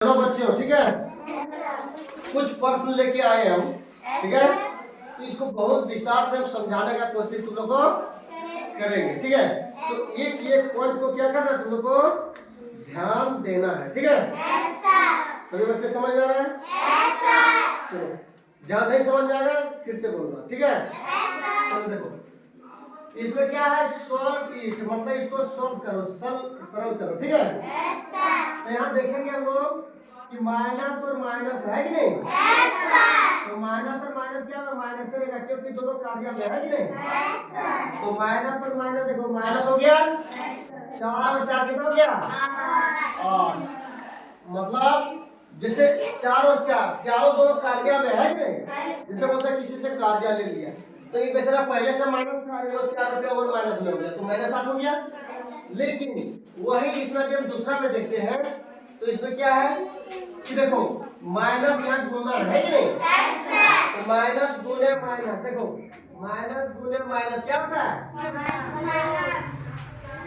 चलो बच्चों, ठीक है, कुछ प्रश्न लेके आए हम, ठीक है। तो इसको बहुत विस्तार से हम समझाने का कोशिश तुम लोग को करेंगे, ठीक है। तो एक एक पॉइंट को क्या करना है, तुम लोग को ध्यान देना है, ठीक है। सभी बच्चे समझ में आ रहा है? चलो, जहाँ नहीं समझ में आ रहा फिर से बोलना, ठीक है। चलो देखो, इसमें क्या है, सॉल्व इट, मतलब इसको सॉल्व करो, सरल करो, ठीक है। तो यहाँ देखेंगे हम लोग कि माइनस और माइनस है कि नहीं। तो माइनस और माइनस क्या है, माइनस करेगा क्योंकि दोनों कार्य में है कि नहीं। तो माइनस और माइनस देखो, माइनस हो गया 4 और 4 कितना हो गया 8। मतलब जैसे 4 और 4 चारों दोनों कार्य में है कि नहीं। जैसे बोलते हैं किसी से कार्य ले लिया तो ये बेचारा पहले से माइनस था, 4 रुपया और माइनस में हो गया तो माइनस 8 हो गया। लेकिन वही इसमें हम दूसरा में देखते हैं तो इसमें क्या है कि देखो माइनस यहाँ गुना है कि नहीं। तो माइनस गुने माइनस, देखो माइनस गुने माइनस क्या होता है,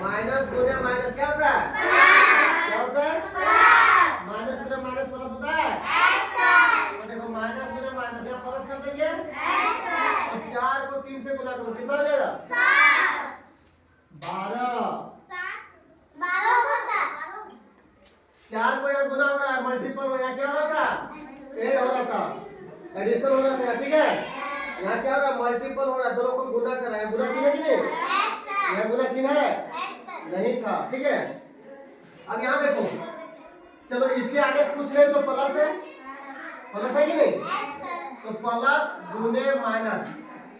माइनस गुने माइनस क्या होता है, क्या होता है, माइनस गुने माइनस प्लस होता है। तो देखो माइनस गुने माइनस यहाँ प्लस कर देंगे और 4 को 3 से गुना करो कितना हो जाएगा 12। 4 को यहाँ गुना हो रहा है, मल्टीपल हो, यहाँ क्या हो रहा था ऐड हो रहा था, एडिशन हो रहा था, ठीक है। यहाँ क्या हो रहा है, मल्टीपल हो रहा है, दोनों को गुना कर रहा है। गुना चिन्ह है कि नहीं, यहाँ गुना चिन्ह है नहीं था, ठीक है। अब यहाँ देखो, चलो इसके आगे कुछ नहीं तो प्लस है, प्लस है कि नहीं। तो प्लस गुने माइनस,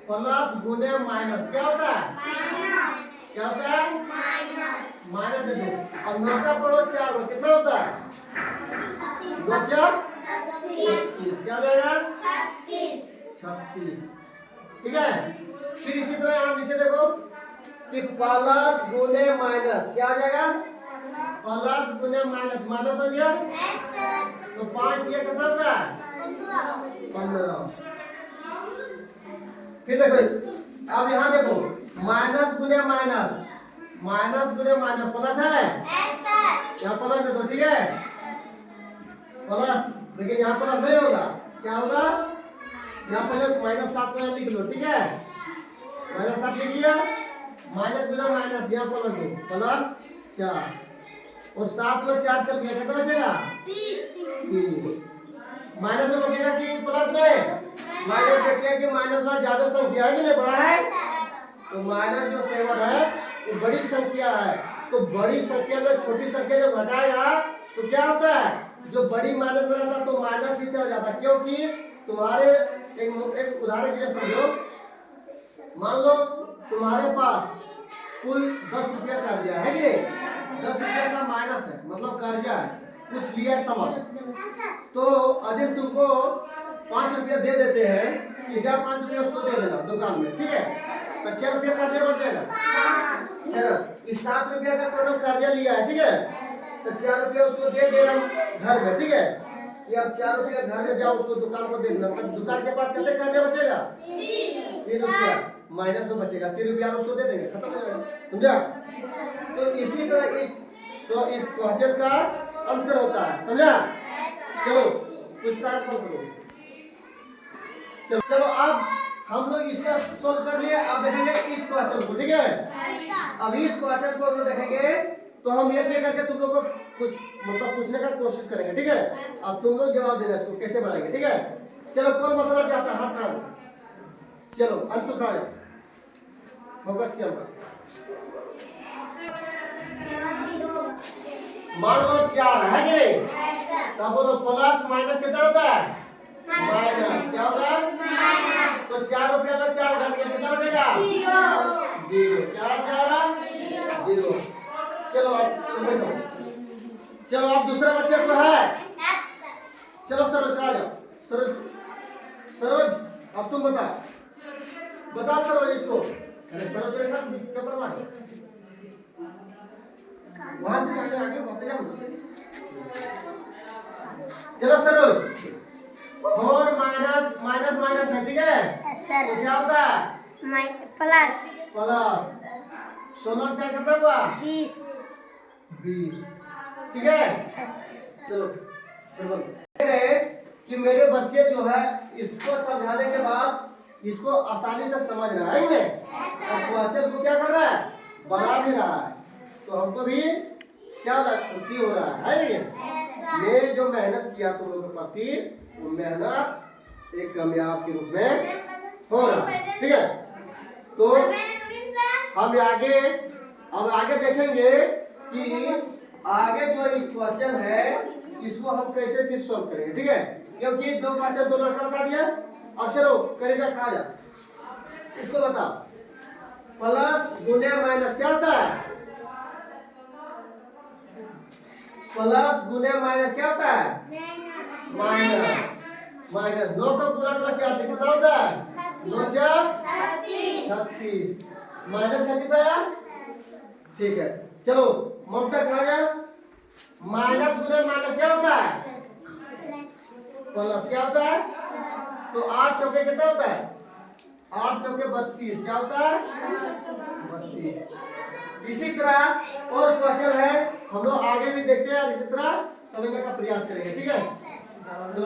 प्लस गुने माइनस क्या होता है, क्या होता है माइनस दे दो और 9 का पढ़ो 4 में कितना होता है 2 4 क्या हो जाएगा 36, ठीक है। फिर इसी तरह यहाँ नीचे देखो कि प्लस गुने माइनस क्या हो जाएगा, प्लस गुने माइनस, माइनस हो गया तो 5 दिया कितना होता है 15। फिर देखो अब यहाँ देखो माइनस गुने माइनस, माइनस गुने माइनस प्लस है, यहाँ प्लस है तो ठीक है प्लस, लेकिन यहाँ प्लस नहीं होगा, क्या होगा यहाँ पहले -7 में लिख लो, ठीक है। -7 लिख लिया, माइनस गुना माइनस यहाँ प्लस दो प्लस 4 और 7 में 4 चल गया कितना बचेगा 3। माइनस में बचेगा कि प्लस में, माइनस में क्या कि माइनस में ज्यादा संख्या है कि नहीं बड़ा है। तो माइनस जो 7 है वो बड़ी संख्या है, तो बड़ी संख्या में छोटी संख्या जब घटाएगा तो क्या होता है, जो बड़ी माइनस में रहता तो माइनस ही चला जाता, क्योंकि तुम्हारे एक उदाहरण के लिए समझो, मान लो तुम्हारे पास कुल 10 रुपया कर्जा है कि नहीं, 10 रुपया का माइनस है मतलब कर्जा है, कुछ लिया है सामान, तो अधिक तुमको 5 रुपया दे देते हैं कि जा 5 रुपया उसको दे देना दुकान में, ठीक है। तो क्या रुपया कर्जा बचेगा सर, इस 7 रुपया का टोटल कर्जा लिया है, ठीक है। तो 4 रुपया उसको दे रहा हूँ घर में, ठीक है। कि अब 4 रुपया घर में जाओ उसको दुकान को दे देना, तो दुकान के पास कितने कर्जा बचेगा 3 रुपया, माइनस में बचेगा 3 रुपया उसको दे देंगे, खत्म हो जाएगा, समझा। तो इसी तरह इस क्वेश्चन का आंसर होता है, समझा। चलो कुछ साथ करो, चलो अब हम लोग इसका सोल्व कर लिए, अब देखेंगे इस क्वेश्चन को, ठीक है। अब इस क्वेश्चन को हम लोग देखेंगे तो हम ये करके तुम लोग को कुछ मतलब पूछने का कोशिश करेंगे, ठीक है। अब तुम लोग जवाब देना इसको कैसे बनाएंगे, ठीक है। चलो कौन मसला चाहता है हाथ खड़ा, चलो अंशु खड़ा जाओ, फोकस किया मान लो 4 है कि नहीं, तब बोलो प्लस माइनस कितना होता है माइनस, क्या होगा माइनस, तो 4 रुपया में 4 घट गया कितना बचेगा 0, क्या बचेगा 0। चलो अब तुम बैठो, चलो अब दूसरा बच्चे को है, चलो सरोज आ जाओ, सरोज अब तुम बताओ सरोज इसको, अरे सरोज देखा क्या परवाह वहां से आगे होते जाओ। चलो सरोज 4 माइनस माइनस माइनस है, ठीक है सर, तो क्या होता है प्लस प्लस 16 से कितना हुआ 20, ठीक है। चलो कि मेरे बच्चे जो है इसको समझाने के बाद इसको आसानी से समझ रहा है नहीं? और क्वेश्चन को क्या कर रहा है, बना भी रहा है। तो हमको भी क्या खुशी हो रहा है नहीं? ये जो मेहनत किया तुम लोगों के प्रति, वो मेहनत एक कामयाब के रूप में हो रहा है। ठीक है, तो हम आगे देखेंगे कि आगे जो क्वेश्चन है इसको हम कैसे फिर सॉल्व करेंगे। ठीक है, क्योंकि दो क्वेश्चन दो लड़का बता दिया। और चलो करेगा खा जा, इसको बता प्लस गुने माइनस क्या होता है, प्लस गुने माइनस क्या होता है, माइनस। 9 को पूरा कर 4 से कितना होता है, 9 4 36 माइनस 36 आया। ठीक है, चलो ममता खा जा। माइनस गुने माइनस क्या होता है, प्लस क्या होता है। तो 8 चौके कितना होता है, 8 चौके 32 क्या होता है, 32। इसी तरह और क्वेश्चन है, हम लोग आगे भी देखते हैं, इसी तरह समझने का प्रयास करेंगे। ठीक है, चलो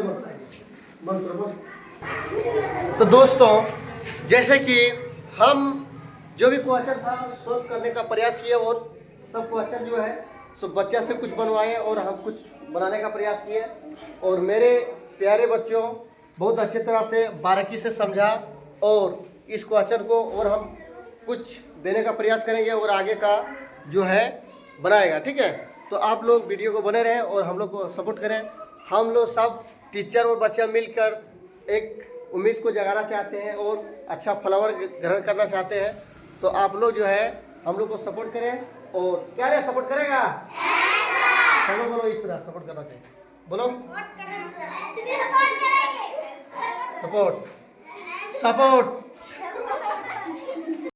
बंद करो। तो दोस्तों, जैसे कि हम जो भी क्वेश्चन था सोल्व करने का प्रयास किए, और सब क्वेश्चन जो है सब बच्चा से कुछ बनवाए और हम कुछ बनाने का प्रयास किए। और मेरे प्यारे बच्चों बहुत अच्छी तरह से बारीकी से समझा, और इस क्वेश्चन को और हम कुछ देने का प्रयास करेंगे और आगे का जो है बनाएगा। ठीक है, तो आप लोग वीडियो को बने रहें और हम लोग को सपोर्ट करें। हम लोग सब टीचर और बच्चा मिलकर एक उम्मीद को जगाना चाहते हैं और अच्छा फ्लावर ग्रहण करना चाहते हैं। तो आप लोग जो है हम लोग को सपोर्ट करें। और क्या रे सपोर्ट करेगा, चलो बोलो इस तरह सपोर्ट करना चाहिए, बोलो सपोर्ट सपोर्ट।